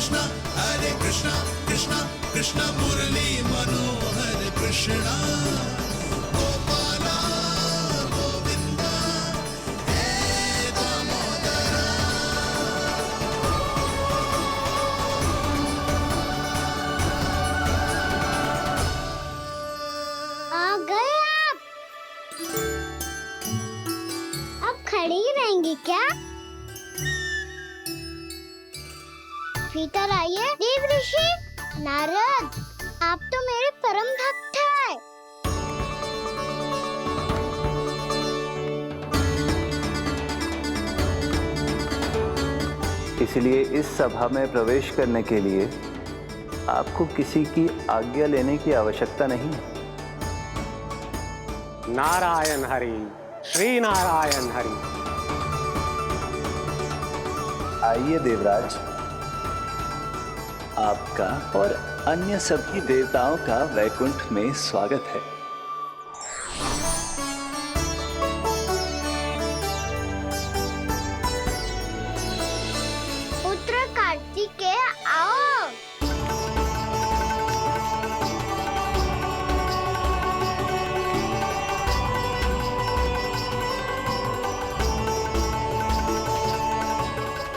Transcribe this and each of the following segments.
कृष्णा कृष्णा कृष्ण मुरली मनोहर कृष्णा गोपाला गोविंदा हे दामोदरा। आ गए आप? अब खड़ी रहेंगी क्या? भीतर आइए। देव ऋषि नारद, आप तो मेरे परम भक्त हैं। इसलिए इस सभा में प्रवेश करने के लिए आपको किसी की आज्ञा लेने की आवश्यकता नहीं है। नारायण हरि, श्री नारायण हरि। आइए देवराज, आपका और अन्य सभी देवताओं का वैकुंठ में स्वागत है। पुत्र कार्तिकेय आओ।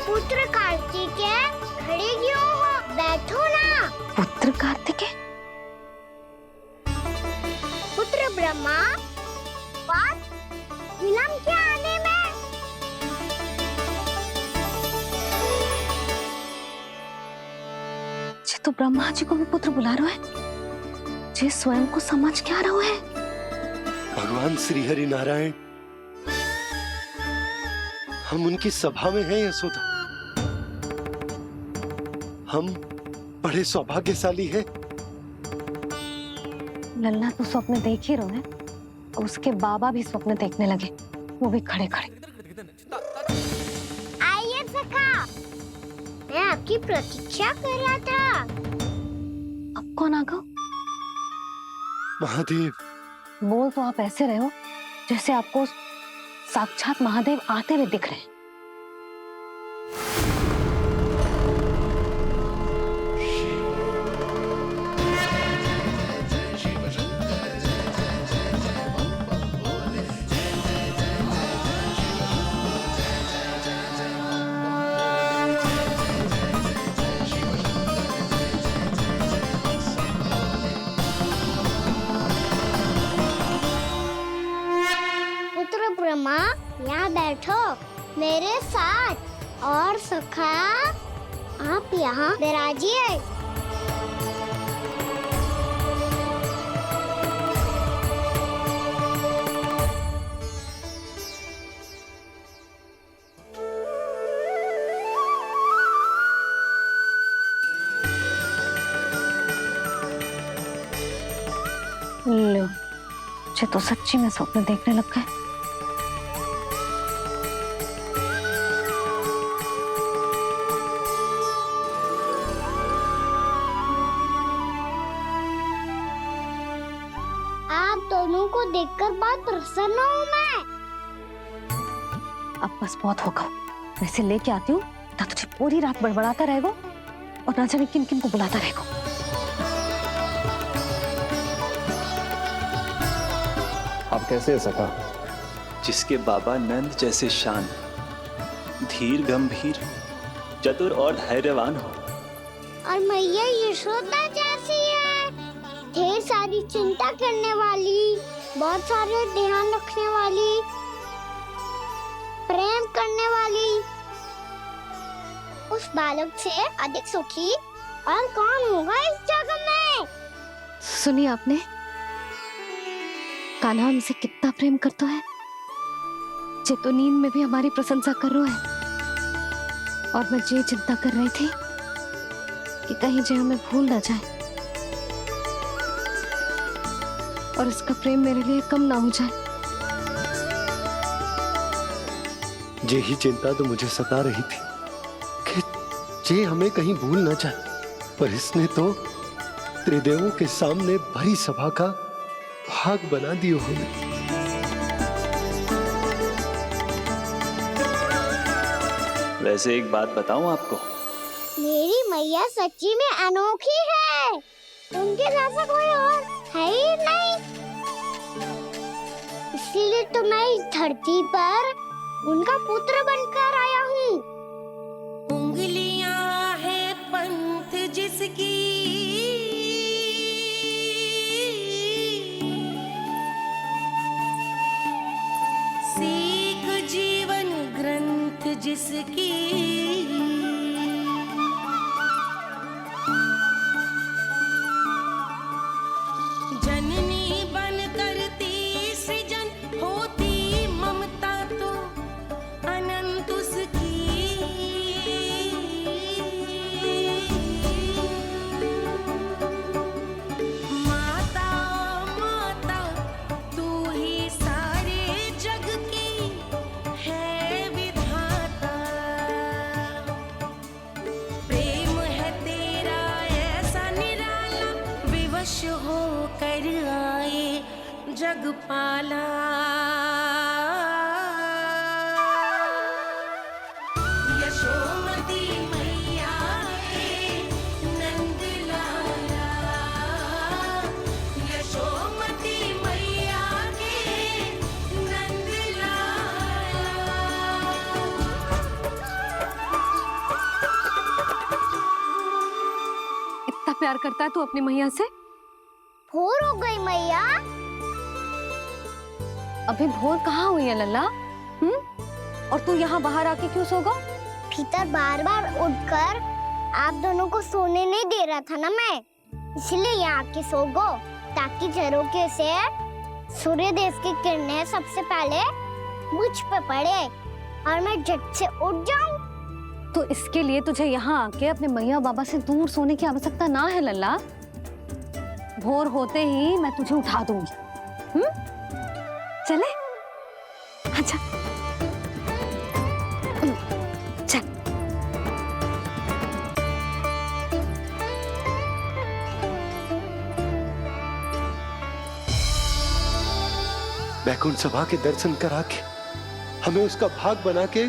पुत्र कार्तिकेय खड़े क्यों हो? बैठो ना। पुत्र कार्तिकेय? पुत्र ब्रह्मा, बात विलंब क्या आने में? जे तो ब्रह्मा जी को भी पुत्र बुला रहा है, जे स्वयं को समझ क्या रहा है। भगवान श्री हरि नारायण, हम उनकी सभा में हैं यशोदा। हम बड़े सौभाग्यशाली हैं। लल्ला तो स्वप्न देख ही रहे हैं और उसके बाबा भी स्वप्न देखने लगे, वो भी खड़े खड़े। आइए सखा, मैं आपकी प्रतीक्षा कर रहा था। अब कौन आ गया? महादेव। बोल तो आप ऐसे रहे हो जैसे आपको साक्षात महादेव आते हुए दिख रहे हैं। पुत्र ब्रह्मा, यहाँ बैठो मेरे साथ। और सखा, आप यहाँ विराजिए। लो, जे तो सच्ची में स्वप्न देखने लग गए। आप दोनों को देखकर बहुत प्रसन्न हूँ मैं। अब बस बहुत होगा, वैसे लेके आती हूँ ना, तुझे पूरी रात बड़बड़ाता रहेगा और ना जाने किन किन को बुलाता रहेगा। आप कैसे सका? जिसके बाबा नंद जैसे शांत, धीर गंभीर, चतुर और धैर्यवान हो, और मैया यशोदा जैसी है, ढेर सारी चिंता करने वाली, बहुत सारे ध्यान रखने वाली, प्रेम करने वाली। उस बालक से अधिक सुखी और कौन होगा इस जगत में? सुनिए आपने, कान्हा हमसे कितना प्रेम करता है, जे तो नींद में भी हमारी प्रशंसा कर रहा है। और मैं ये चिंता कर रही थी कि कहीं जे हमें भूल ना जाए और इसका प्रेम मेरे लिए कम ना हो जाए। यही चिंता तो मुझे सता रही थी कि जे हमें कहीं भूल ना जाए, पर इसने तो त्रिदेवों के सामने भरी सभा का भाग बना दियो हमें। वैसे एक बात बताऊं आपको, मेरी मैया सच्ची में अनोखी है। उनके जैसा कोई और है ही नहीं। इसीलिए तो मैं इस धरती पर उनका पुत्र बनकर आया हूँ। उंगलियां है पंथ जिसकी, सीख जीवन ग्रंथ जिसकी, जननी बन करती सृजन होती ममता तो अनंत उसकी। माता माता तू ही सारे जग की है विधाता। प्रेम है तेरा ऐसा निराला, विवश होकर आए जग पाला। यशोमती मैया के नंद लाला, यशोमती मैया के नंद लाला। इतना प्यार करता है तू अपनी मैया से? भोर हो गई मैया। अभी भोर कहाँ हुई है लल्ला? और तू यहाँ बाहर आके क्यों सो गया? भीतर बार बार उठकर आप दोनों को सोने नहीं दे रहा था ना मैं, इसलिए यहाँ आके सो गो, ताकि झरोखे से सूर्य देव की किरणें सबसे पहले मुझ पे पड़े और मैं झट से उठ जाऊं। तो इसके लिए तुझे यहाँ आके अपने मैया बाबा से दूर सोने की आवश्यकता ना है लल्ला। भोर होते ही मैं तुझे उठा दूंगी। चले? अच्छा चल। वैकुंठ सभा के दर्शन करा के हमें उसका भाग बना के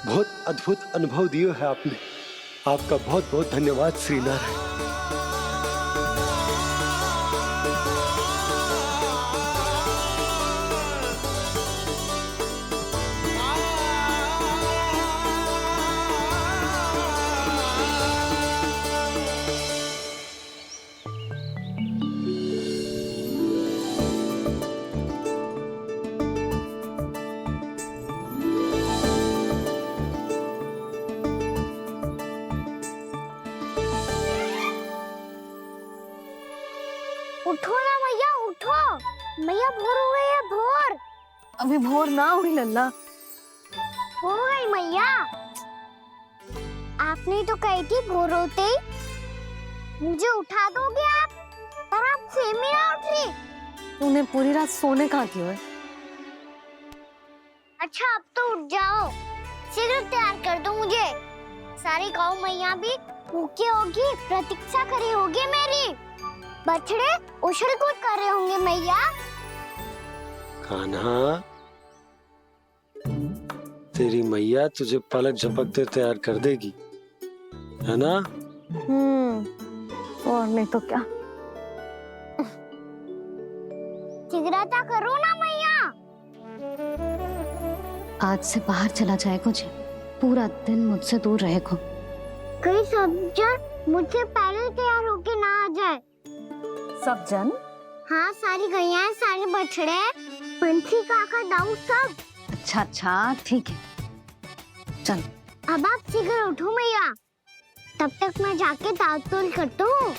बहुत अद्भुत अनुभव दिए है आपने। आपका बहुत बहुत धन्यवाद श्रीनारायण। उठो ना मैया, उठो। मैया भोर हो गई है, भोर। अभी भोर ना हुई लल्ला। हो गई मैया। आपने तो कही थी भोर होते ही मुझे उठा दोगे आप, पर आप सेम ही ना उठी। तूने पूरी रात सोने कहाँ की है? अच्छा अब तो उठ जाओ, शीघ्र तैयार कर दो मुझे। सारी गाँव मैया भी भूखी होगी, प्रतीक्षा करी होगी मेरी। बछड़े उछल कूद कर रहे होंगे मैया। कान्हा, तेरी मैया तुझे पलक झपकते तैयार कर देगी, है ना? और नहीं तो क्या। शीघ्रता करो ना मैया। आज से बाहर चला जाएगा जी, पूरा दिन मुझसे दूर रहेगा। कहीं सब जन मुझसे पहले तैयार होके ना आ जाए। सब जन? हाँ, सारी गैया, सारे बछड़े, पंछी, काका, दाऊ सब। अच्छा अच्छा ठीक है, चल। अब आप शीघ्र उठो मैया, तब तक मैं जाके ताल-तोल करता हूँ।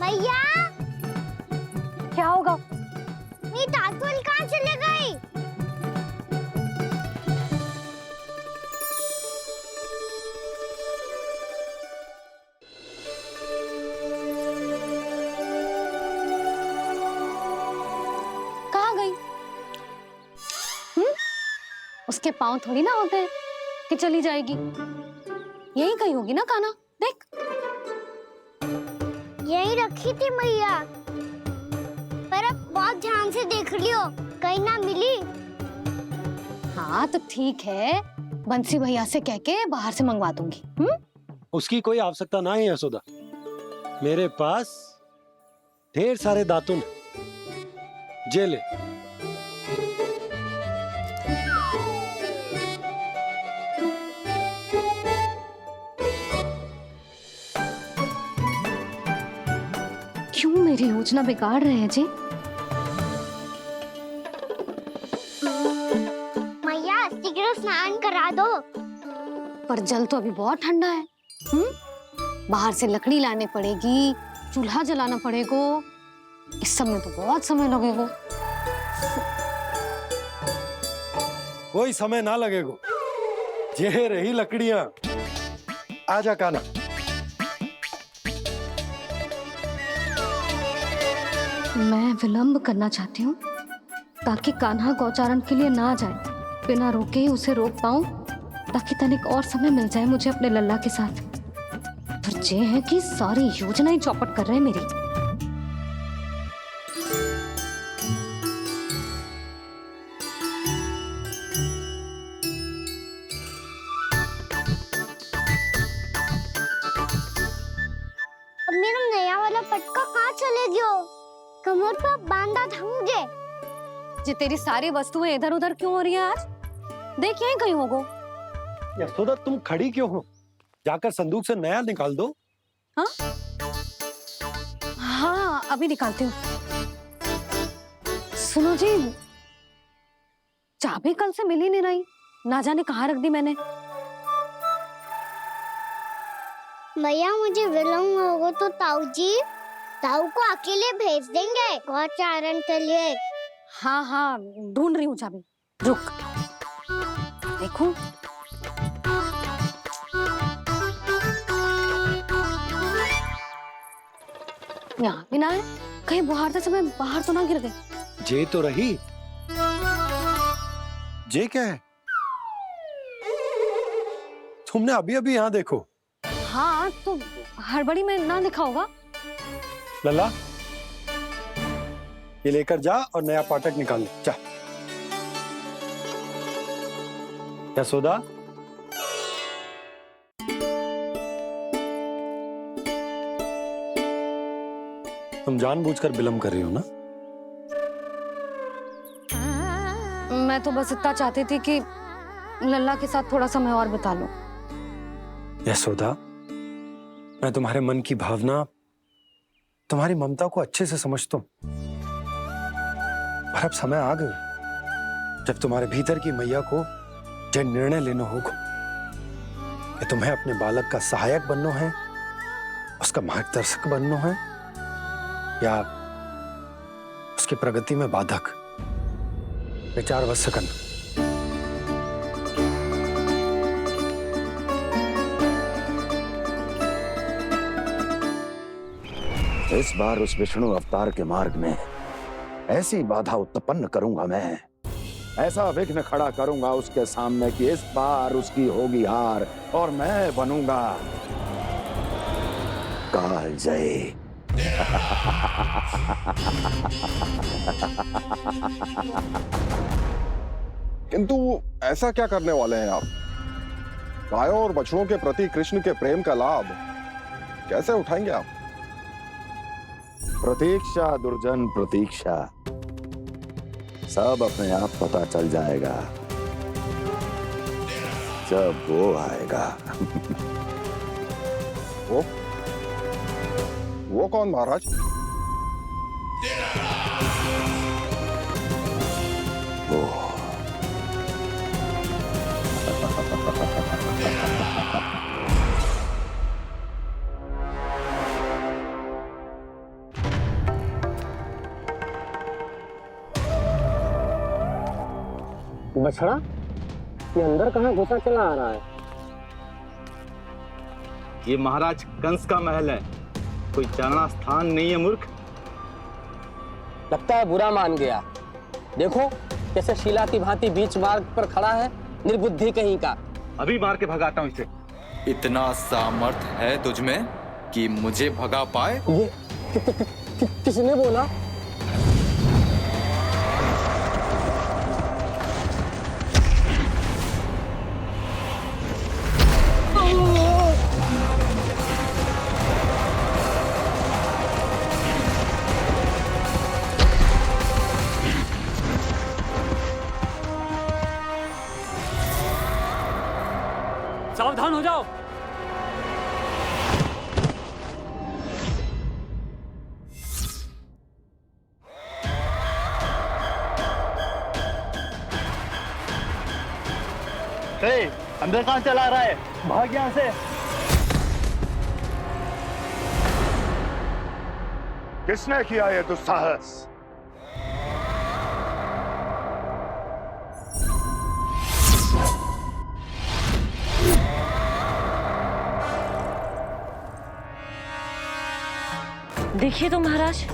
मैया, क्या होगा? मेरी ताल-तोल कहाँ चले गई? उसके पाँव थोड़ी ना होते हैं कि चली जाएगी। यही कहीं होगी ना कान्हा, देख। यही रखी थी मैया, पर अब बहुत ध्यान से देख लियो, कहीं ना मिली। हाँ तो ठीक है, बंसी भैया से कह के बाहर से मंगवा दूंगी। उसकी कोई आवश्यकता ना है यशोदा, मेरे पास ढेर सारे दातुन जे ले। क्यों मेरी योजना बिगाड़ रहे हैं जी? मैया शीघ्र स्नान करा दो। पर जल तो अभी बहुत ठंडा है। बाहर से लकड़ी लाने पड़ेगी, चूल्हा जलाना पड़ेगा। इस सब में तो बहुत समय लगेगा। कोई समय ना लगेगा, ये रही लकड़ियां। आजा कान्हा। मैं विलंब करना चाहती हूँ ताकि कान्हा गौचारण के लिए ना जाए, बिना रोके ही उसे रोक पाऊं, ताकि तनिक और समय मिल जाए मुझे अपने लल्ला के साथ। पर ये है कि सारी योजना ही चौपट कर रहे हैं मेरी। अब मेरा नया वाला पटका कहाँ चले गयो? कमर पर बांधा था मुझे। ये तेरी सारी वस्तुएं इधर उधर क्यों हो रही है आज? देख यहीं कहीं होगो। यशोदा तुम खड़ी क्यों हो? जाकर संदूक से नया निकाल दो। हाँ हाँ अभी निकालती हूँ। सुनो जी, चाबी कल से मिल ही नहीं रही, ना जाने कहाँ रख दी मैंने। भैया मुझे विलम्ब होगा तो ताऊ को अकेले भेज देंगे गौचारण के लिए। हाँ हाँ ढूंढ रही हूँ चाबी, रुक। देखूं। यहाँ भी ना है, कहीं बुहारते समय बाहर तो ना गिर गई। जे तो रही। जे क्या है? तुमने अभी अभी यहाँ देखो। हाँ तो हड़बड़ी में ना दिखा होगा। लल्ला, ये लेकर जा और नया पाठक निकाल ले, जा। यशोदा, तुम जानबूझकर विलंब कर रही हो ना? मैं तो बस इतना चाहती थी कि लल्ला के साथ थोड़ा समय और बिता लूं। यशोदा, मैं तुम्हारे मन की भावना, तुम्हारी ममता को अच्छे से समझता हूं। पर अब समय आ गया जब तुम्हारे भीतर की मैया को जो निर्णय लेना होगा कि तुम्हें अपने बालक का सहायक बनना है, उसका मार्गदर्शक बनना है, या उसकी प्रगति में बाधक। विचार अवश्य करना। इस बार उस विष्णु अवतार के मार्ग में ऐसी बाधा उत्पन्न करूंगा मैं, ऐसा विघ्न खड़ा करूंगा उसके सामने कि इस बार उसकी होगी हार और मैं बनूंगा कालजयी। किंतु ऐसा क्या करने वाले हैं आप? गायों और बछड़ों के प्रति कृष्ण के प्रेम का लाभ कैसे उठाएंगे आप? प्रतीक्षा दुर्जन प्रतीक्षा, सब अपने आप पता चल जाएगा जब वो आएगा। वो कौन महाराज? वो बछड़ा, ये अंदर कहाँ घुसा चला आ रहा है? ये महाराज कंस का महल है, कोई जाना स्थान नहीं है मूर्ख। लगता है बुरा मान गया। देखो कैसे शीला की भांति बीच मार्ग पर खड़ा है, निर्बुद्धि कहीं का। अभी मार के भगाता हूँ इसे। इतना सामर्थ है तुझमें कि मुझे भगा पाए? ये किसने बोला? सावधान हो जाओ। अंदर कहाँ चला रहा है? भाग यहाँ से। किसने किया ये दुस्साहस? देखिए तो महाराज,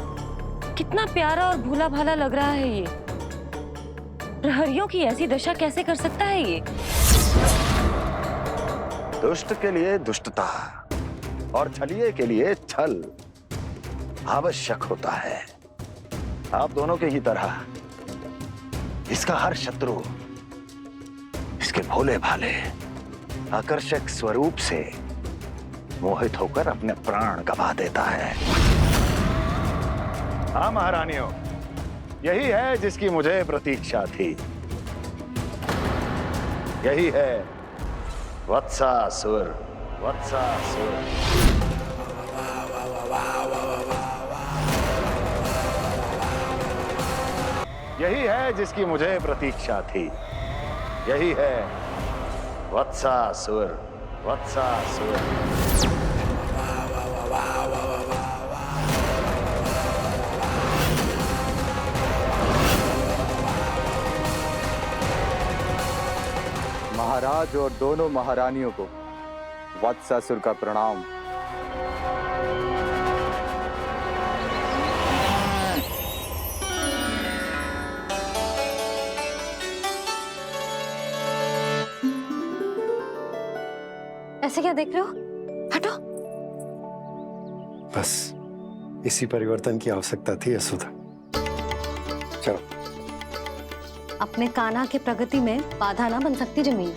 कितना प्यारा और भोला भाला लग रहा है ये। प्रहरियों की ऐसी दशा कैसे कर सकता है ये? दुष्ट के लिए दुष्टता और छलिए के लिए छल आवश्यक होता है। आप दोनों के ही तरह इसका हर शत्रु इसके भोले भाले आकर्षक स्वरूप से मोहित होकर अपने प्राण गंवा देता है। हाँ महारानियों, यही है जिसकी मुझे प्रतीक्षा थी। यही है वत्सासुर। वत्सासुर यही है जिसकी मुझे प्रतीक्षा थी। यही है वत्सासुर। वत्सासुर महाराज और दोनों महारानियों को वत्सासुर का प्रणाम। ऐसे क्या देख रहे हो? हटो। बस इसी परिवर्तन की आवश्यकता थी यशोदा। चलो। अपने कान्हा की प्रगति में बाधा ना बन सकती जमीन।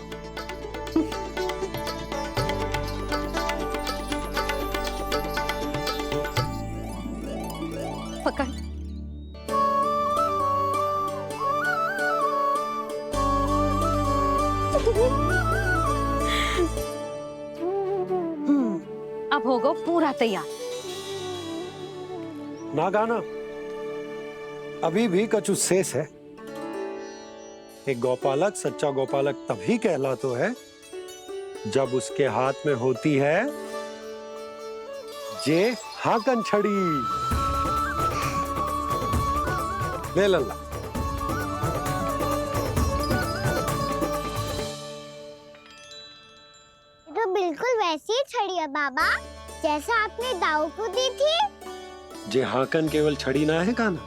पकड़। अब होगा पूरा तैयार। ना गाना, अभी भी कछु शेष है। एक गौपालक सच्चा गौपालक तभी कहलाता है जब उसके हाथ में होती है जे हाकन छड़ी। ले लल्ला। ये तो बिल्कुल वैसी ही छड़ी है बाबा, जैसा आपने दाऊ को दी थी। जे हाकन केवल छड़ी ना है कान्हा,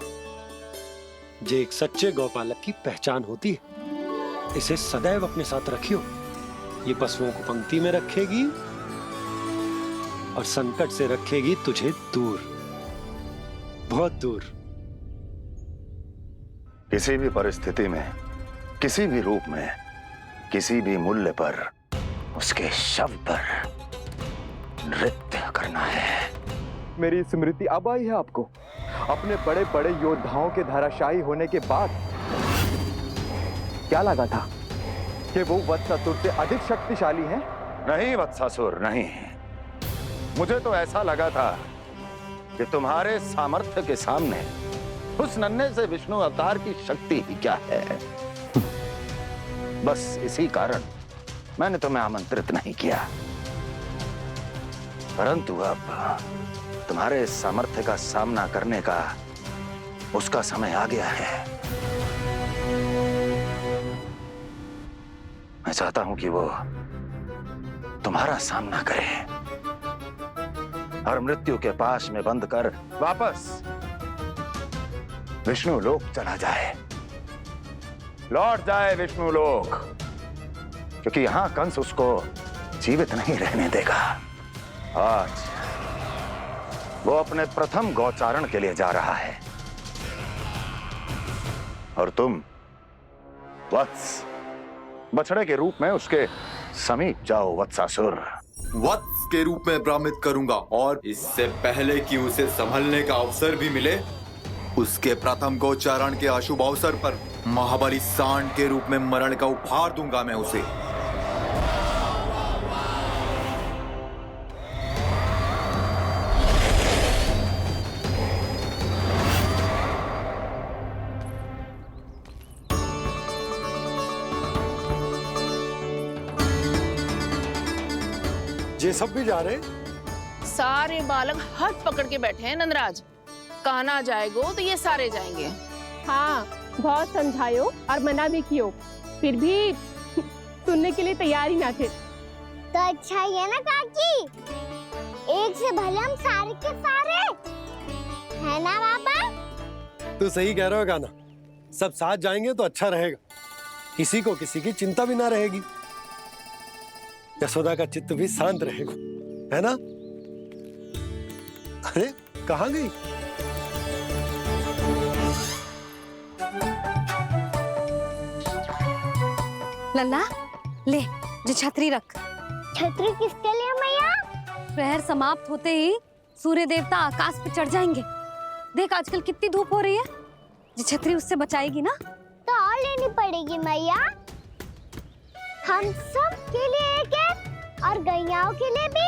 जे एक सच्चे गौपालक की पहचान होती है। इसे सदैव अपने साथ रखियो। ये पशुओं को पंक्ति में रखेगी और संकट से रखेगी तुझे दूर, बहुत दूर। किसी भी परिस्थिति में, किसी भी रूप में, किसी भी मूल्य पर उसके शव पर नृत्य करना है। मेरी स्मृति अब आई है आपको? अपने बड़े बड़े योद्धाओं के धराशायी होने के बाद क्या लगा था कि वो वत्सासुर से अधिक शक्तिशाली हैं? नहीं वत्सासुर, नहीं। मुझे तो ऐसा लगा था कि तुम्हारे सामर्थ्य के सामने उस नन्हे से विष्णु अवतार की शक्ति ही क्या है। बस इसी कारण मैंने तुम्हें आमंत्रित नहीं किया। परंतु अब तुम्हारे सामर्थ्य का सामना करने का उसका समय आ गया है। मैं चाहता हूं कि वो तुम्हारा सामना करे और मृत्यु के पाश में बंद कर वापस विष्णु लोक चला जाए। लौट जाए विष्णु लोक, क्योंकि यहां कंस उसको जीवित नहीं रहने देगा। आज वो अपने प्रथम गौचारण के लिए जा रहा है और तुम वत्स बछड़े के रूप में उसके समीप जाओ वत्सासुर। वत्स के रूप में भ्रमित करूंगा और इससे पहले कि उसे संभलने का अवसर भी मिले, उसके प्रथम गोचारण के अशुभ अवसर पर महाबली सांड के रूप में मरण का उपहार दूंगा मैं उसे। ये सब भी जा रहे? सारे बालक हाथ पकड़ के बैठे हैं नंदराज। कान्हा जाएगो तो ये सारे जाएंगे। हाँ, बहुत समझायो और मना भी कियो, फिर भी सुनने के लिए तैयार ही ना थे। तो अच्छा ही है ना काकी, एक से भले हम सारे के सारे, है ना बाबा? तू सही कह रहा हो गाना, सब साथ जाएंगे तो अच्छा रहेगा, किसी को किसी की चिंता भी ना रहेगी, यशोदा का चित्त भी शांत रहेगा, है ना? अरे कहाँ गई? लल्ला ले, जो छतरी रख। छतरी किसके लिए मैया? प्रहर समाप्त होते ही सूर्य देवता आकाश पे चढ़ जाएंगे। देख आजकल कितनी धूप हो रही है, जो छतरी उससे बचाएगी ना। तो और लेनी पड़ेगी मैया, हम सब के लिए एक एक, और गैयाओं के लिए भी,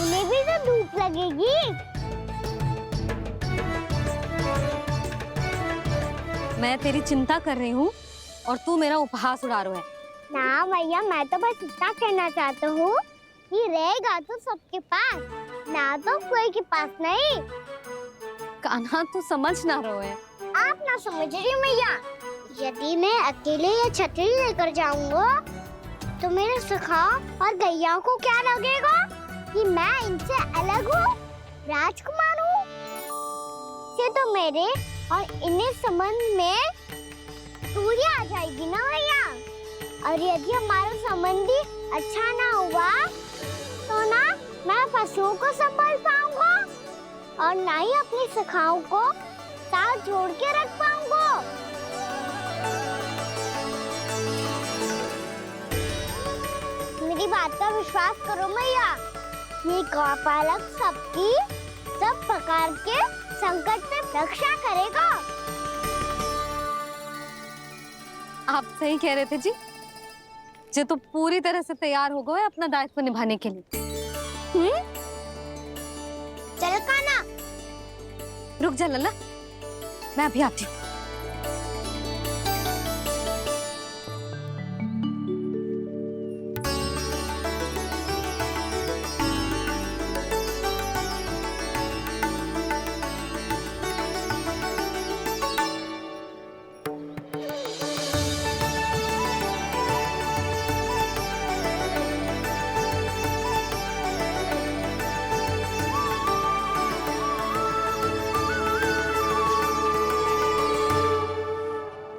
उन्हें भी तो धूप लगेगी। मैं तेरी चिंता कर रही हूँ और तू मेरा उपहास उड़ा रहा है। ना मैया, मैं तो बस इतना कहना चाहता हूँ कि रहेगा तो सबके पास, ना तो कोई के पास नहीं। कान्हा तू समझ ना रहो है। आप ना समझ रही मैया, यदि मैं अकेले ये छतरी लेकर जाऊंगा तो मेरे सखा और गैयाओं को क्या लगेगा कि मैं इनसे अलग हूँ, राजकुमार हूँ। ये तो मेरे और इन्हें संबंध में दूरी आ जाएगी ना भैया। और यदि हमारा संबंध ही अच्छा ना हुआ तो ना मैं पशुओं को संभाल पाऊंगा और ना ही अपनी सखाओं को साथ जोड़ के रख पाऊंगा। मेरी बात का विश्वास करो मैया, ये गौपालक सबकी सब प्रकार के संकट से रक्षा करेगा। आप सही कह रहे थे जी, जो तो पूरी तरह से तैयार हो गए अपना दायित्व निभाने के लिए। चल कान्हा, रुक जा लल्ला, मैं अभी आती हूँ।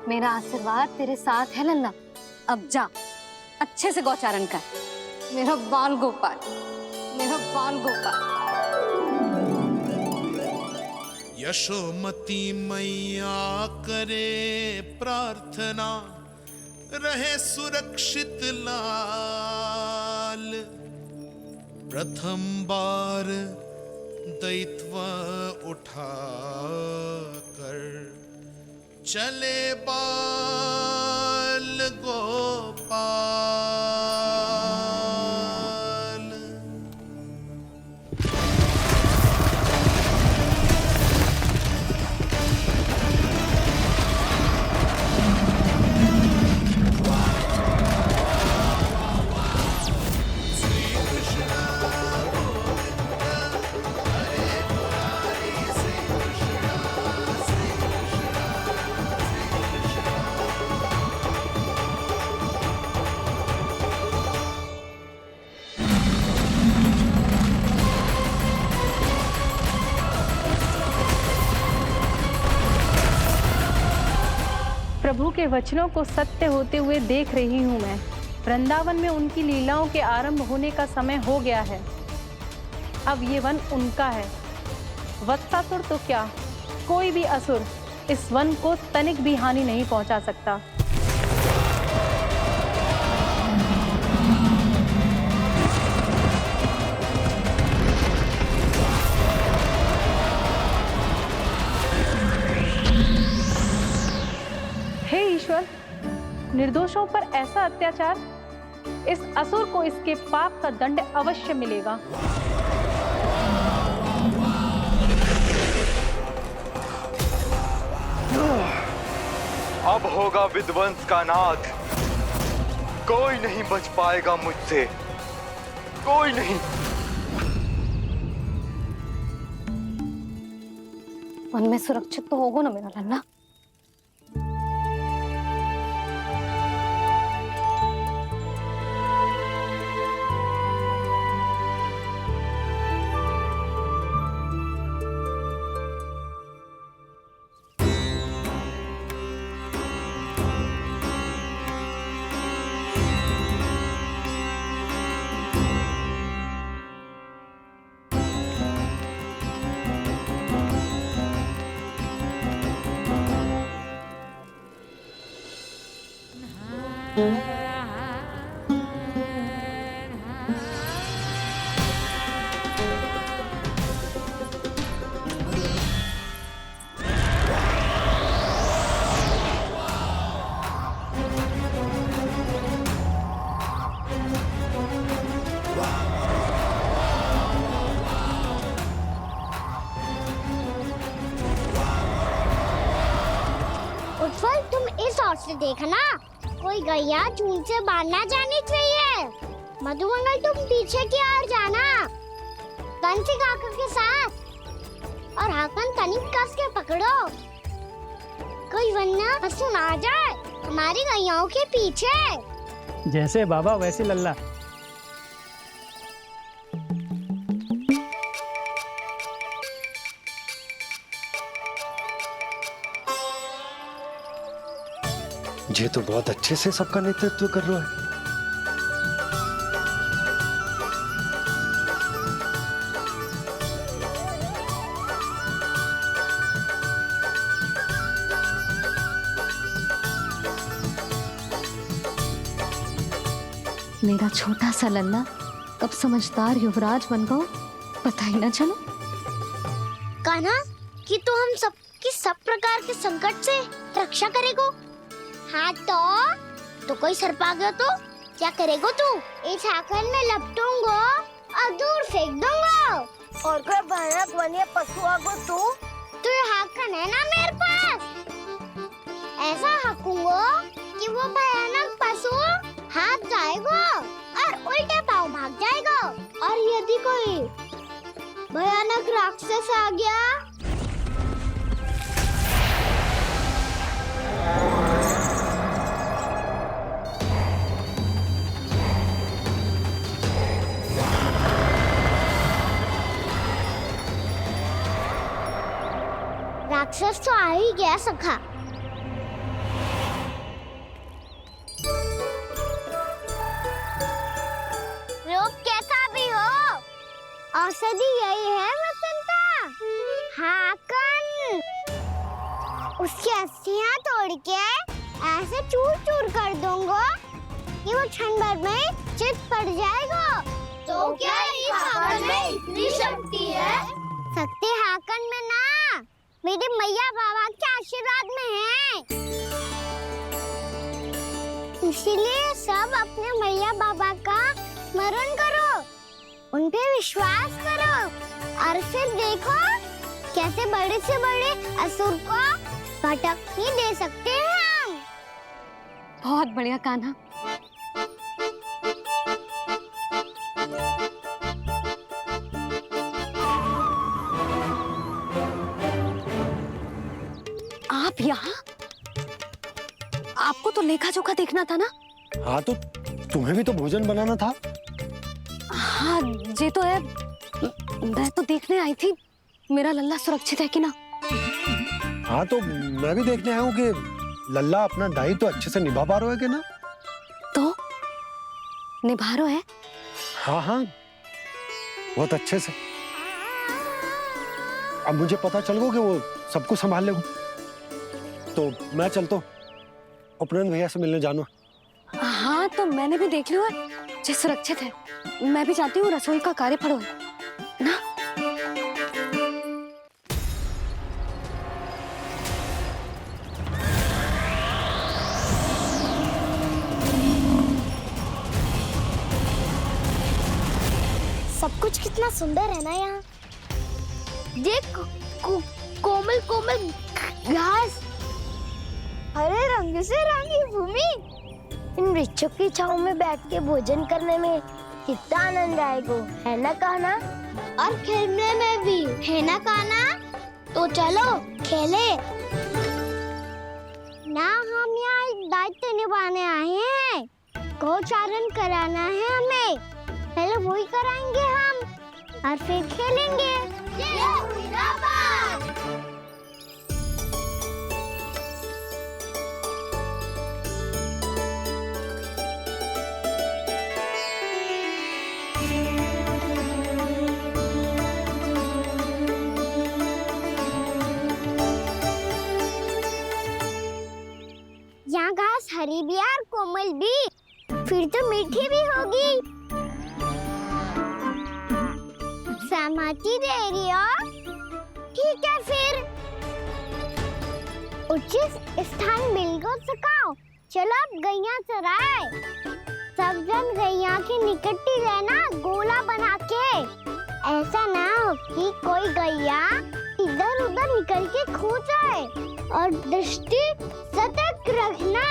मेरा आशीर्वाद तेरे साथ है लल्ला। अब जा, अच्छे से गौचारण कर। मेरा बाल गोपाल, मेरा बाल गोपाल। यशोमती मैया करे प्रार्थना, रहे सुरक्षित लाल। प्रथम बार दैत्व उठा कर चले बाल गोपाल। प्रभु के वचनों को सत्य होते हुए देख रही हूँ मैं। वृंदावन में उनकी लीलाओं के आरंभ होने का समय हो गया है। अब ये वन उनका है। वत्सासुर तो क्या, कोई भी असुर इस वन को तनिक भी हानि नहीं पहुंचा सकता। हे ईश्वर, निर्दोषों पर ऐसा अत्याचार, इस असुर को इसके पाप का दंड अवश्य मिलेगा। अब होगा विध्वंस का नाद। कोई नहीं बच पाएगा मुझसे, कोई नहीं। वन में सुरक्षित तो होगो ना मेरा लल्ला? उत्पल, तुम इस ओर से देखना, कोई गैया चून से बाहर ना जानी चाहिए। मधुमंगल, तुम पीछे की ओर जाना, बंसी काका के साथ, और हाकन तनिक कस के पकड़ो, कोई वरना पशु ना जाए हमारी गैयाओं के पीछे। जैसे बाबा वैसे लल्ला। ये तो बहुत अच्छे से सबका नेतृत्व कर रहा है। मेरा छोटा सा लल्ला कब समझदार युवराज बन गो पता ही ना चलो। कान्हा, कि तू हम सब की सब प्रकार के संकट से रक्षा करेगो। हाँ तो कोई सर्प आ गया तो क्या करेगो तू? इस हाकन में लपटूंगो और दूर फेंक दूंगा। और कोई भयानक वन्य पशु आगो तो ये हाकन है ना मेरे पास, ऐसा हाकूंगो कि वो भयानक पशु हाथ जाएगा और उल्टे पाँव भाग जाएगा। और यदि कोई भयानक राक्षस आ गया राक्षस तो आ ही गया सखा। रूप कैसा भी हो, औषधि यही है वसंता। हाकन उसकी अस्थियां तोड़ के ऐसे चूर चूर कर दूंगा कि वो क्षण भर में चित पड़ जाएगा। तो क्या इस हाकन में इतनी शक्ति है? शक्ति हाकन में ना, मेरे मैया बाबा के आशीर्वाद में है। इसीलिए सब अपने मैया बाबा का स्मरण करो, उन पे विश्वास करो और फिर देखो कैसे बड़े से बड़े असुर को भटकने दे सकते हैं हम। बहुत बढ़िया कान्हा। आप यहाँ? आपको तो लेखा जोखा देखना था ना? हाँ तो तुम्हें भी तो भोजन बनाना था। हाँ ये तो है, मैं तो देखने आई थी मेरा लल्ला सुरक्षित है कि ना। हाँ तो मैं भी देखने आया हूँ कि लल्ला अपना दायित्व तो अच्छे से निभा पा रहे है ना? तो निभा रहे है? हाँ हाँ, बहुत अच्छे से। अब मुझे पता चल गया कि वो सबको संभाल लेगा, तो मैं चलता हूँ, उपनंद भैया से मिलने जाना। हाँ तो मैंने भी देख लिया है, जो सुरक्षित है। मैं भी चाहती हूँ रसोई का कार्य पड़ो ना। सब कुछ कितना सुंदर है ना यहाँ। देख कोमल कोमल घास, हरे रंग से रंगी भूमि। इन वृक्षों की छांव में बैठ के भोजन करने में कितना आनंद आएगा, है ना कान्हा? और खेलने में भी, है ना कान्हा? तो चलो खेले ना। हम यहाँ एक दायित्व निभाने आए हैं, गोचारण कराना है हमें। पहले वही कराएंगे हम और फिर खेलेंगे। यहाँ घास हरी भी और कोमल भी, फिर तो मीठी भी होगी। सहमति दे रही हो? ठीक है फिर उचित स्थान बिल्कुल सुखाओ। चलो अब गैया चराए। सब जन गैया के निकट ही रहना, गोला बना के। ऐसा ना हो कि कोई गैया इधर उधर निकल के खो जाए। और दृष्टि सतर्क रखना,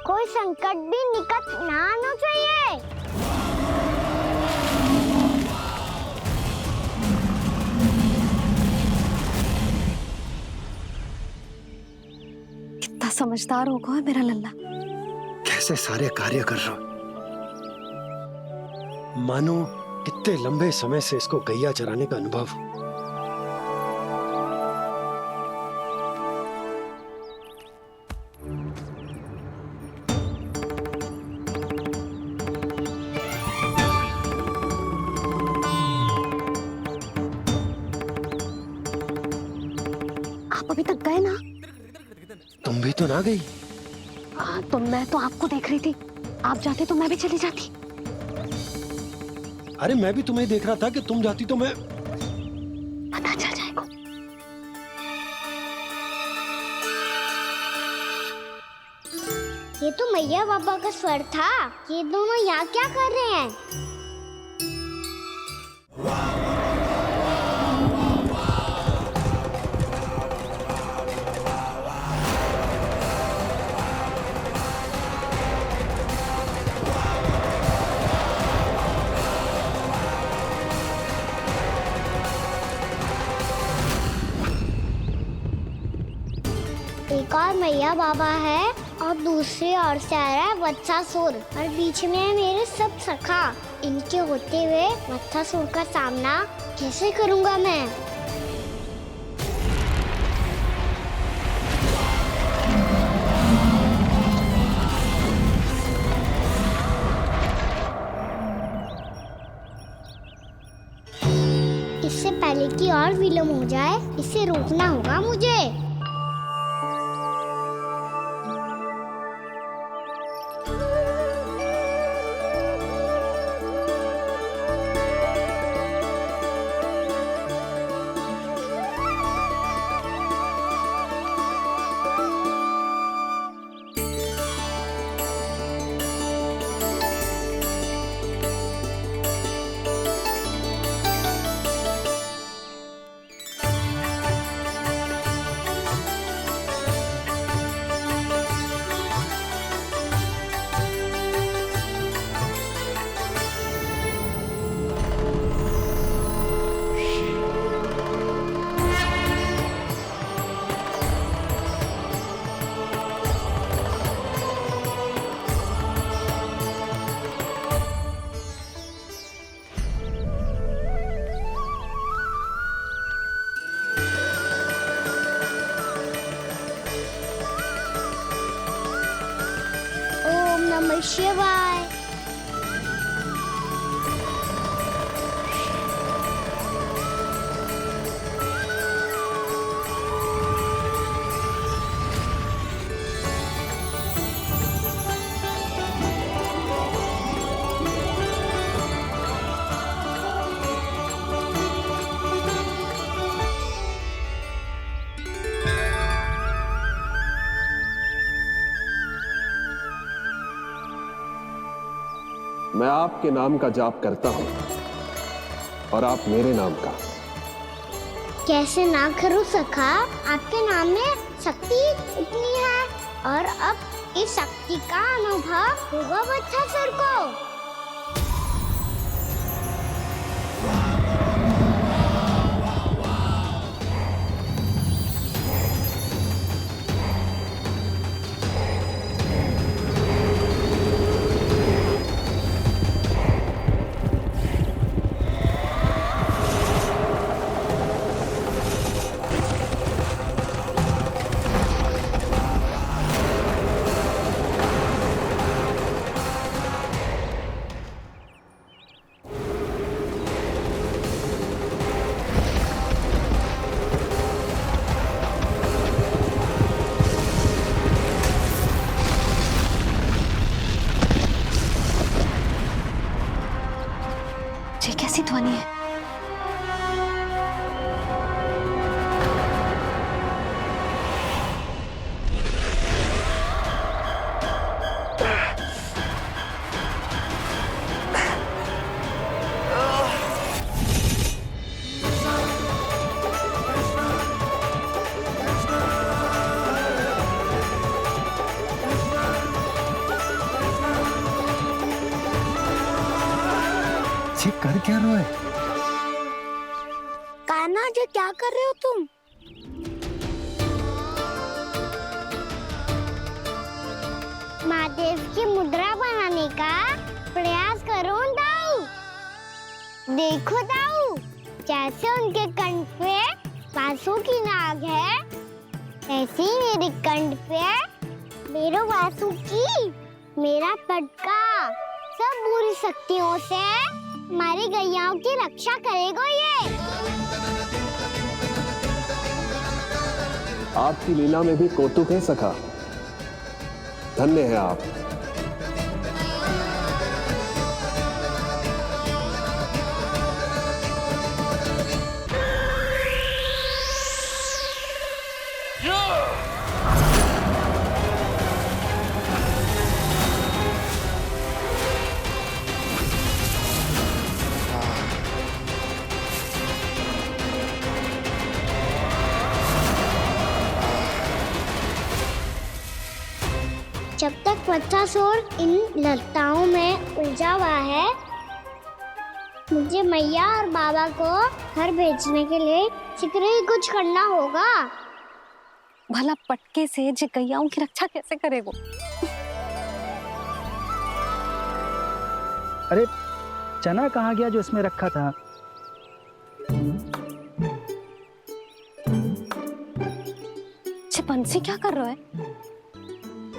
कोई संकट भी निकट ना आना चाहिए। कितना समझदार होगा है मेरा लल्ला। कैसे सारे कार्य कर रहा, मानो कितने लंबे समय से इसको गैया चराने का अनुभव। आप अभी तक गए ना? तुम भी तो ना गई। तो मैं तो आपको देख रही थी, आप जाते तो मैं भी चली जाती। अरे मैं भी तुम्हें देख रहा था कि तुम जाती तो मैं। पता चल जाएगा। ये तो मैया बाबा का स्वर था। ये दोनों यहाँ क्या कर रहे हैं? एक और मैया बाबा है और दूसरी ओर से आ रहा है वत्सासुर और बीच में है मेरे सब सखा। इनके होते हुए वत्सासुर का सामना कैसे करूंगा मैं? इससे पहले कि और विलम्ब हो जाए, इसे रोकना होगा मुझे। शिवाय। मैं आपके नाम का जाप करता हूं और आप मेरे नाम का। कैसे ना करूं सखा, आपके नाम में शक्ति इतनी है और अब इस शक्ति का अनुभव होगा वत्सासुर को। ये कैसी ध्वनि है? ये कर क्या रहे हो? कान्हा जी क्या कर रहे हो तुम? महादेव की मुद्रा बनाने का प्रयास करो दाऊ। देखो दाऊ, जैसे उनके कंठ पे बांसुरी की नाग है, ऐसे ही मेरे कंठ पे मेरो बांसुरी, मेरा पटका सब बुरी शक्तियों से हमारी गैयाओं की रक्षा करेगा ये। आपकी लीला में भी कौतुक है सखा, धन्य है आप। जब तक वत्सासुर इन लताओं में उलझा हुआ है, मुझे मैया और बाबा को घर भेजने के लिए शीघ्र ही कुछ करना होगा। भला पटके से जे गैयाओं की रक्षा कैसे करेगो? अरे चना कहाँ गया जो इसमें रखा था? बंसी क्या कर रहा है?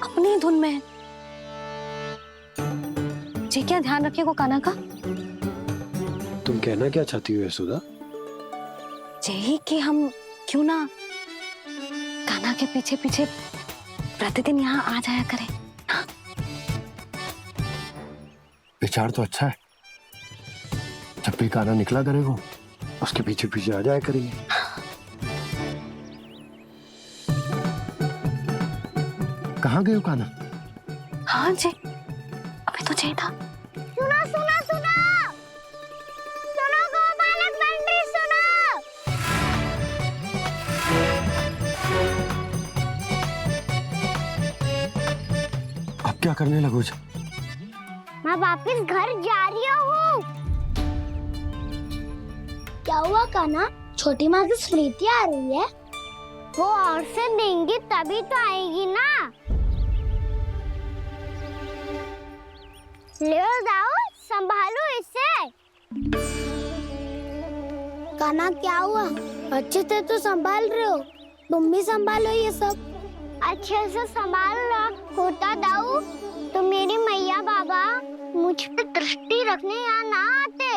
अपनी धुन में है। जी क्या ध्यान रखिएगा कान्हा का। तुम कहना क्या चाहती हो यशोदा? यही कि हम क्यों ना कान्हा के पीछे पीछे प्रतिदिन यहाँ आ जाया करें। हाँ? विचार तो अच्छा है। जब भी कान्हा निकला करेगा उसके पीछे पीछे आ जाया करेंगे। कहाँ गए हो कान्हा? हाँ जी, अभी तो चाहिए था। सुनो सुनो सुनो सुनो गोपालक बंटी सुनो। अब क्या करने लगो? मैं वापस घर जा रही हूँ। क्या हुआ कान्हा? छोटी माँ की स्मृति आ रही है। वो और से देंगी तभी तो आएगी ना। ले जाओ, संभालो इसे। कान्हा क्या हुआ? अच्छे से तो संभाल रहे हो, तुम भी संभालो ये सब। अच्छे से संभाल लो होता दाऊ, तो मेरी मैया बाबा मुझ पे दृष्टि रखने यहाँ ना आते।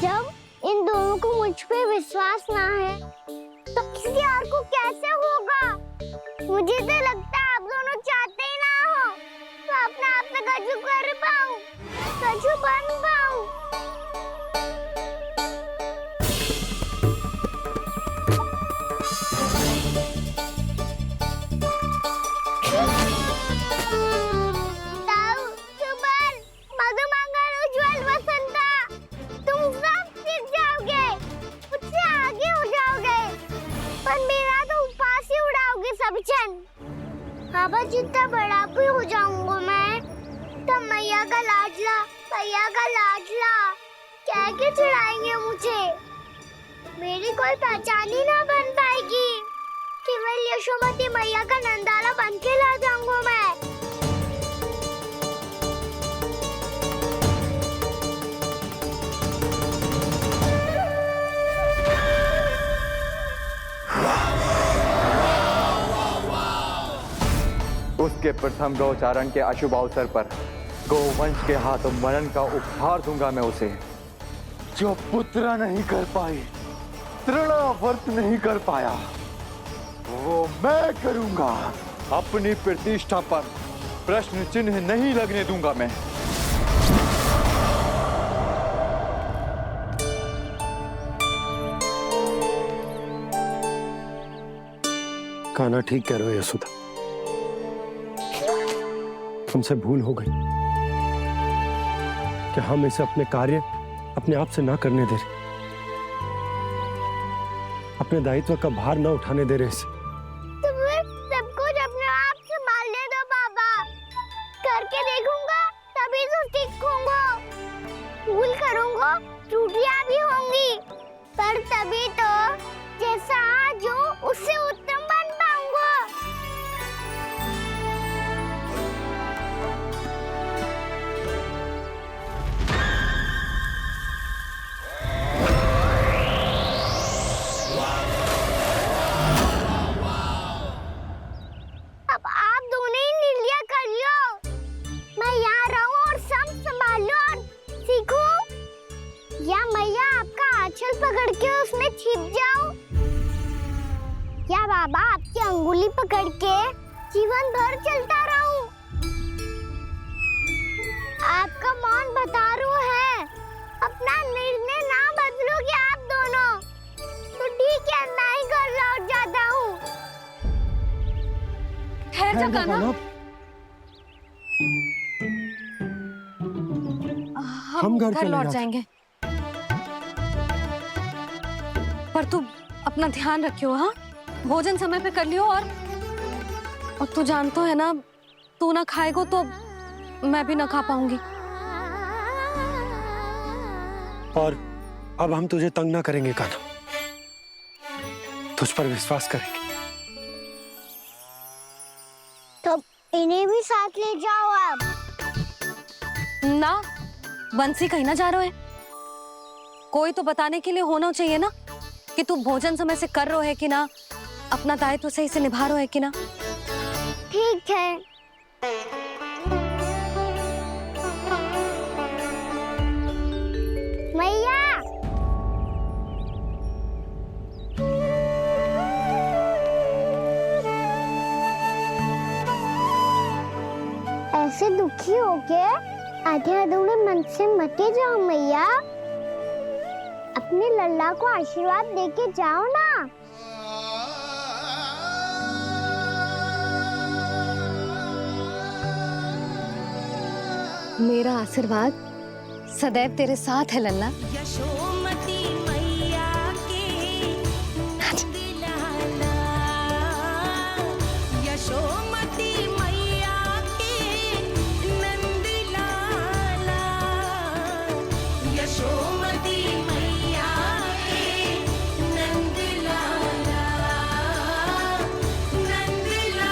जब इन दोनों को मुझ पे विश्वास ना है तो किसी और को कैसे होगा? मुझे तो लगता है आप दोनों चाहते ही ना हो तो अपने आप से गजू कर पाऊं, गजू बन पाऊं। बाबा जितना बड़ा भी हो जाऊंगा मैं तो मैया का लाडला कह के चिढ़ाएंगे मुझे। मेरी कोई पहचान ही ना बन पाएगी। केवल यशोमती मैया का नंदाला बन के ला जाऊंगा मैं। उसके प्रथम गौचारण के अशुभ अवसर पर गोवंश के हाथों मरण का उपहार दूंगा मैं उसे। जो पुत्र नहीं कर पाई, तृणावर्त नहीं कर पाया, वो मैं करूंगा। अपनी प्रतिष्ठा पर प्रश्न चिन्ह नहीं लगने दूंगा मैं। कान्हा ठीक कह रहे हो यशोदा, हमसे भूल हो गई कि हम इसे अपने कार्य अपने आप से ना करने दे रहे, अपने दायित्व का भार ना उठाने दे रहे इसे। तो फिर सब कुछ अपने आप से संभालने दो बाबा, करके देखूंगा तभी तो सीखूंगा। भूल करूंगा, त्रुटियां भी होंगी, पर तभी तो जैसा आज हूँ उससे उत्तम बन पाऊंगा। अब आप दोनों ही निर्णय कर लो, मैं यहाँ रहूं और सब संभालूं और सीखूं, या मैया आपका आंचल पकड़ के उसमें छिप जाऊं, या बाबा आपकी अंगुली पकड़ के जीवन भर चलता रहूं। आपका मौन बतारू है, अपना निर्णय ना बदलोगे आप दोनों तो ठीक है, मैं ही घर लौट जाता हूँ। ठहर जा कान्हा, हम घर लौट जाएंगे, पर तू अपना ध्यान रखियो। हाँ, भोजन समय पे कर लियो। और तू जानतो है ना, तू ना खाएगो तो मैं भी ना खा पाऊंगी। और अब हम तुझे तंग ना करेंगे कान्हा, तुझ पर विश्वास करेंगे। तो इन्हें भी साथ ले जाओ अब। ना, बंसी कहीं ना जा रहे है, कोई तो बताने के लिए होना चाहिए ना कि तू भोजन समय से कर रहे है कि ना, अपना दायित्व सही से निभा रहे है कि ना। ठीक है। मैया, ऐसे दुखी हो के आधे अधूरे मन से मत जाओ मैया, अपने लल्ला को आशीर्वाद देके जाओ ना। मेरा आशीर्वाद सदैव तेरे साथ है लल्ला। यशोमती मैया के नंदलाला, यशोमती मैया के नंदलाला, यशोमती मैया के नंदलाला, नंदलाला।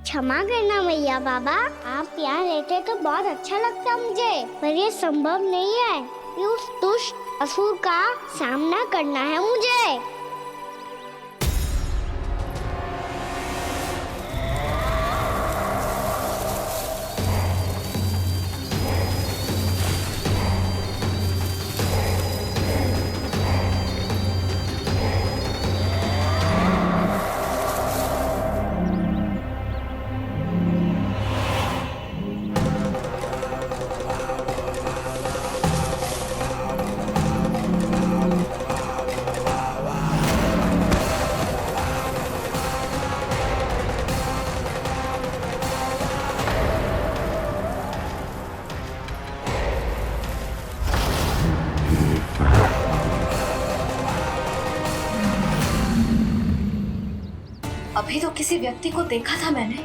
क्षमा करना मैया बाबा, आप यहाँ रहते तो बहुत अच्छा लगता मुझे, पर ये संभव नहीं है। कि उस दुष्ट असुर का सामना करना है मुझे। अभी तो किसी व्यक्ति को देखा था मैंने,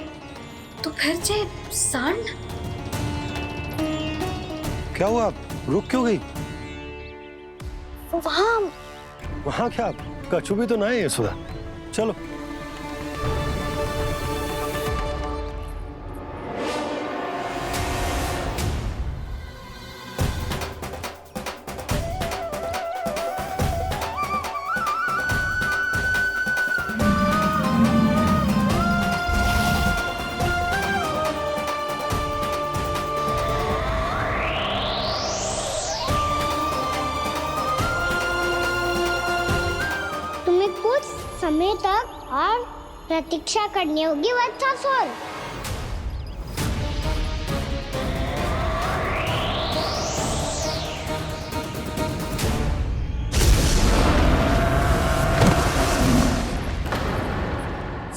तो फिर जे सांड। क्या हुआ, रुक क्यों गई? वहाँ क्या कछु भी तो ना है यशोदा, चलो। समय तक और प्रतीक्षा करनी होगी वत्सासुर।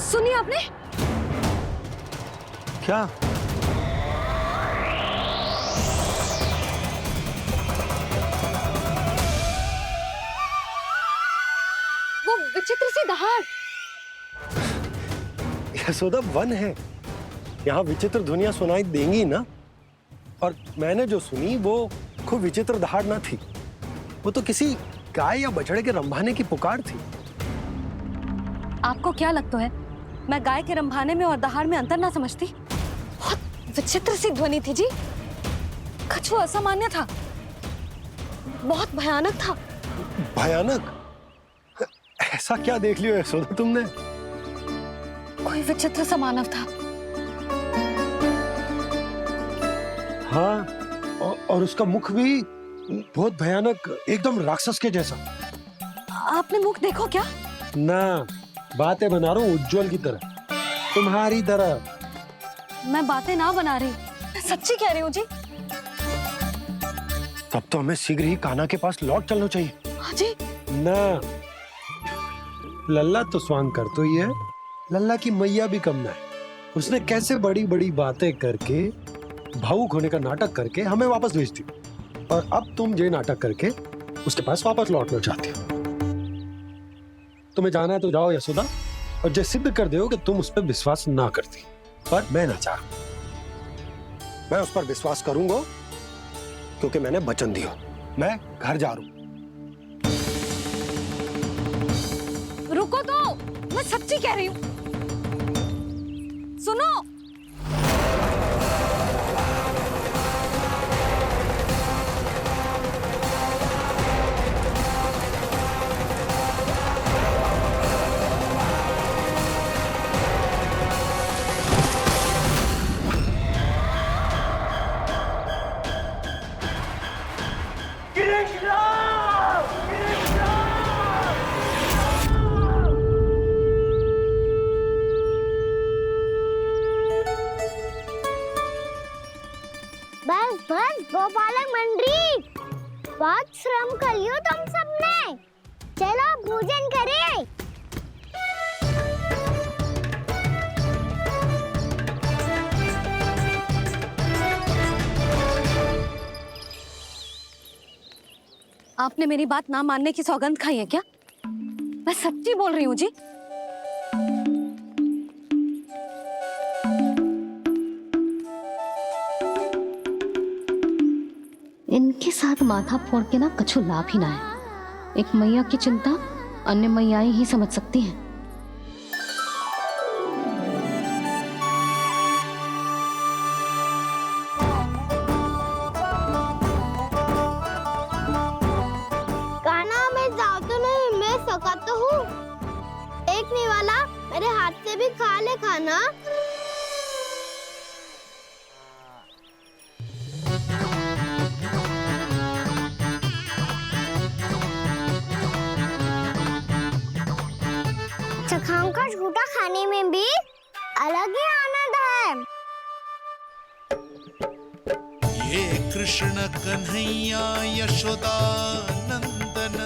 सुनिए आपने क्या? वो विचित्र सी दहाड़। यशोदा, वन है, यहाँ विचित्र ध्वनियां सुनाई देंगी ना। और मैंने जो सुनी वो खूब विचित्र दहाड़ ना थी, वो तो किसी गाय या बछड़े के रंभाने की पुकार थी। आपको क्या लगता है मैं गाय के रंभाने में और दहाड़ में अंतर ना समझती? बहुत विचित्र सी ध्वनि थी जी, कछु असामान्य था, बहुत भयानक था। भयानक? ऐसा क्या देख लियो यशोदा तुमने? कोई विचित्र सा मानव था। हाँ, और उसका मुख भी बहुत भयानक, एकदम राक्षस के जैसा। आपने मुख देखो क्या? ना, बातें बना रहा हूँ उज्जवल की तरह, तुम्हारी तरह। मैं बातें ना बना रही, मैं सच्ची कह रही हूँ जी। तब तो हमें शीघ्र ही कान्हा के पास लौट चलना चाहिए। हाँ जी। ना, लल्ला तो स्वांग कर तो ही है, लल्ला की मैया भी कम ना है। उसने कैसे बड़ी बड़ी बातें करके, भावुक होने का नाटक करके हमें वापस भेज दी, और अब तुम ये नाटक करके उसके पास वापस लौटना चाहती हो। तुम्हें जाना है तो जाओ यशोदा, और जो सिद्ध कर दो कि तुम उस पर विश्वास ना करती। पर मैं ना चाह, मैं उस पर विश्वास करूंगा क्योंकि मैंने वचन दिया। मैं घर जा रहा हूं। रुको तो, मैं सच्ची कह रही हूँ। सुनो, बस बस गोपालक मंडली, बहुत श्रम कर लियो तुम सबने, चलो भोजन करें। आपने मेरी बात ना मानने की सौगंध खाई है क्या? मैं सच्ची बोल रही हूँ जी। इनके साथ माथा फोड़ के ना कछु लाभ ही ना है। एक मैया की चिंता अन्य मैयाएं ही समझ सकती हैं। देखने वाला मेरे हाथ से भी खा ले खाना। सखाओं का झूठा खाने में भी अलग ही आनंद है। ये कृष्ण कन्हैया यशोदा नंदन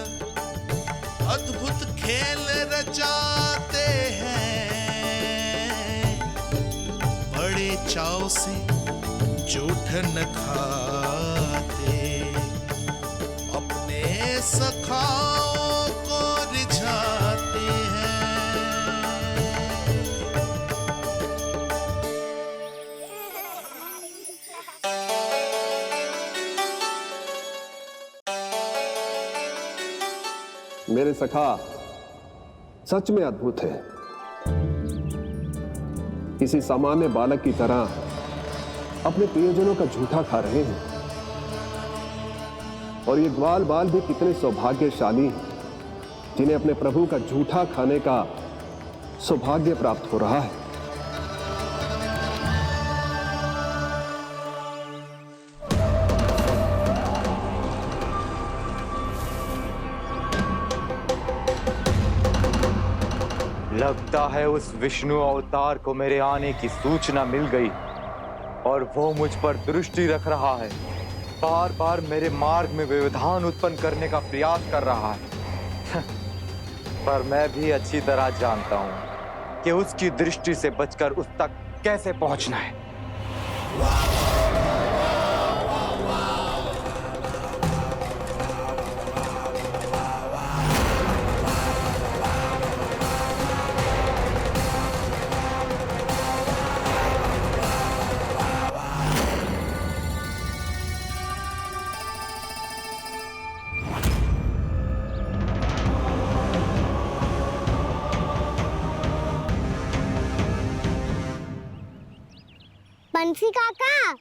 अद्भुत खेल रचाते हैं, बड़े चाव से जूठन खाते, अपने सखाओं को रिझाते हैं। मेरे सखा सच में अद्भुत है। किसी सामान्य बालक की तरह अपने प्रियजनों का झूठा खा रहे हैं। और ये ग्वाल बाल भी कितने सौभाग्यशाली हैं जिन्हें अपने प्रभु का झूठा खाने का सौभाग्य प्राप्त हो रहा है। लगता है उस विष्णु अवतार को मेरे आने की सूचना मिल गई और वो मुझ पर दृष्टि रख रहा है। बार बार मेरे मार्ग में व्यवधान उत्पन्न करने का प्रयास कर रहा है। पर मैं भी अच्छी तरह जानता हूं कि उसकी दृष्टि से बचकर उस तक कैसे पहुंचना है। बंसी काका,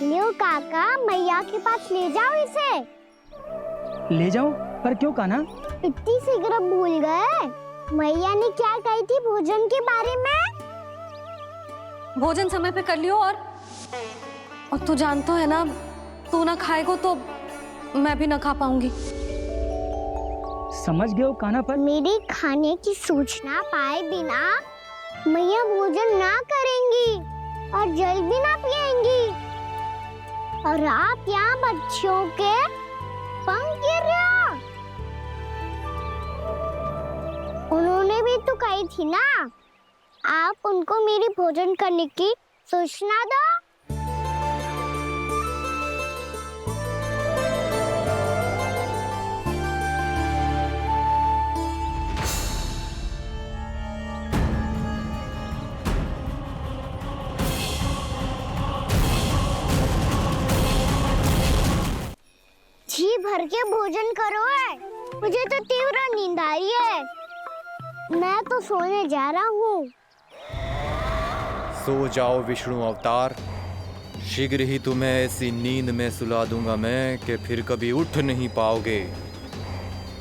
लियो काका, मैया के पास ले जाओ इसे। ले जाओ? पर क्यों कान्हा? इतनी शीघ्र भूल गए? मैया ने क्या कही थी भोजन के बारे में? भोजन समय पे कर लियो। और तू जानता है ना, तू ना खाएगा तो मैं भी ना खा पाऊंगी। समझ गए हो कान्हा? पर मेरे खाने की सूचना पाए बिना मैया भोजन ना करेंगी और जल भी ना पिएंगी। और आप यहाँ बच्चों के पंख गिर रहे हो। उन्होंने भी तो कही थी ना, आप उनको मेरी भोजन करने की सूचना दो। जी भर के भोजन करो है, मुझे तो तीव्र नींद आ रही है। मैं तो सोने जा रहा हूँ। सो जाओ विष्णु अवतार, शीघ्र ही तुम्हें ऐसी नींद में सुला दूंगा मैं कि फिर कभी उठ नहीं पाओगे।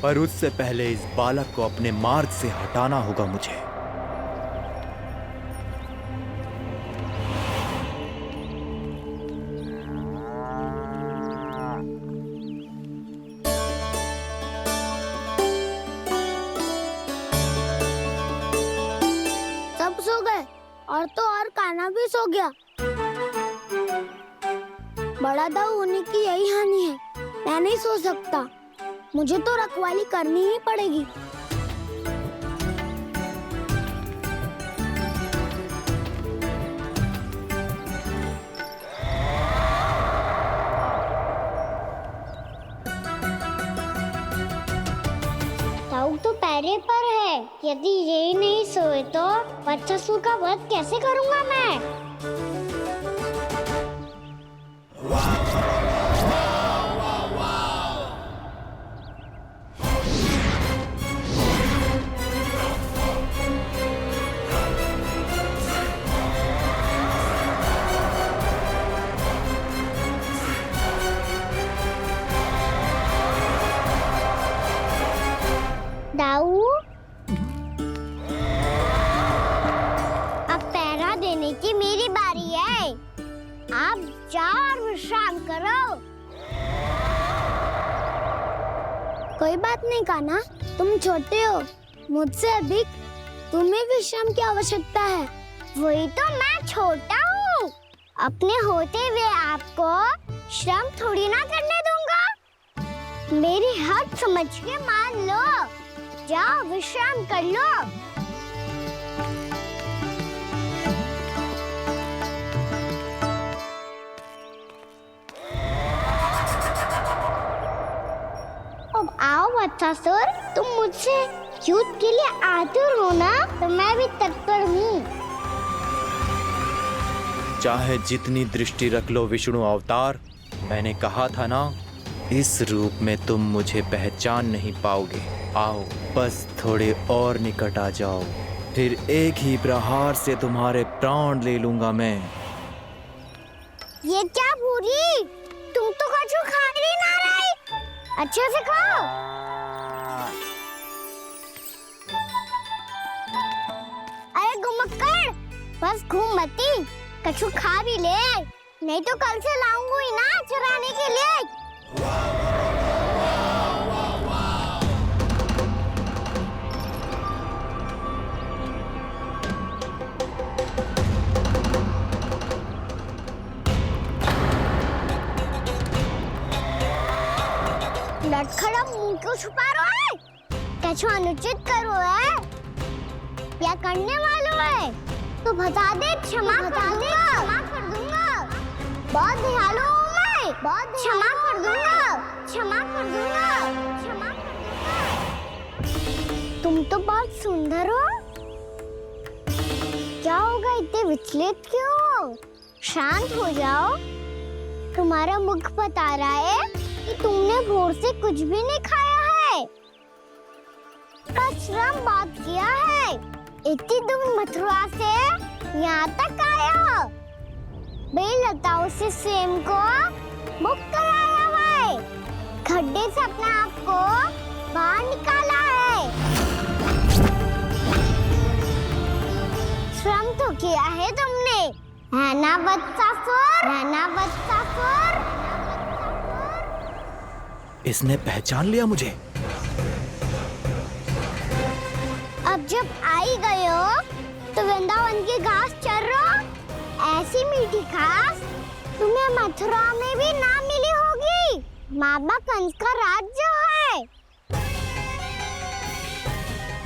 पर उससे पहले इस बालक को अपने मार्ग से हटाना होगा मुझे। और तो और कान्हा भी सो गया। बड़ा दाऊ होने की यही हानि है, मैं नहीं सो सकता। मुझे तो रखवाली करनी ही पड़ेगी। दाऊ तो पैरे पर है, यदि यही नहीं सोए तो बच्चासुर का वध कैसे करूंगा मैं? आप जाओ और विश्राम करो। कोई बात नहीं कान्हा, तुम छोटे हो, मुझसे अधिक तुम्हें विश्राम की आवश्यकता है। वही तो मैं छोटा हूँ, अपने होते हुए आपको श्रम थोड़ी ना करने दूंगा। मेरी हद समझ के मान लो, जाओ विश्राम कर लो। अब आओ वत्सासुर, तुम मुझसे युद्ध के लिए आतुर हो ना, तो मैं भी तत्पर हूँ। चाहे जितनी दृष्टि रख लो विष्णु अवतार, मैंने कहा था ना, इस रूप में तुम मुझे पहचान नहीं पाओगे। आओ बस थोड़े और निकट आ जाओ, फिर एक ही प्रहार से तुम्हारे प्राण ले लूंगा मैं। ये क्या भूरी, तुम तो कछु खा ही ना रही, अच्छे से खाओ। अरे घुमक्कड़, बस घूम मती, कछु खा भी ले, नहीं तो कल से लाऊंगी ना चराने के लिए। लटखड़ा मुंह क्यों छुपा रहा है? कछु अनुचित करो है या करने वालों है तो बता दे, क्षमा कर दूंगा। बहुत दयालु हूँ मैं, बहुत क्षमा कर दूंगा। तुम तो बहुत सुंदर हो, क्या होगा, इतने विचलित क्यों हो? शांत हो जाओ, तुम्हारा मुख बता रहा है कि तुमने भोर से कुछ भी नहीं खाया है, श्रम बात किया है, इतनी दूर मथुरा से यहाँ तक आया हो, बेलताओं से स्वयं को मुक्त कराया हुआ है, खड्डे से अपने आप को बाहर निकाला है, श्रम तो किया है तुमने, है ना वत्सासुर? इसने पहचान लिया मुझे। अब जब आई गए हो तो वृंदावन की घास चर रहो, ऐसी मीठी घास तुम्हें मथुरा में भी ना मिली होगी। मामा कंस का राज्य है।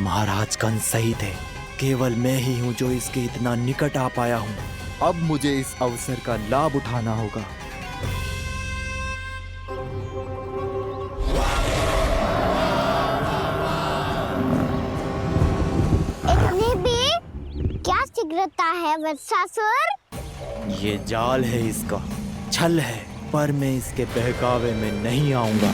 महाराज कंस सही थे, केवल मैं ही हूँ जो इसके इतना निकट आ पाया हूँ। अब मुझे इस अवसर का लाभ उठाना होगा। क्या शीघ्रता है वत्सासुर? ये जाल है इसका, छल है, पर मैं इसके बहकावे में नहीं आऊंगा।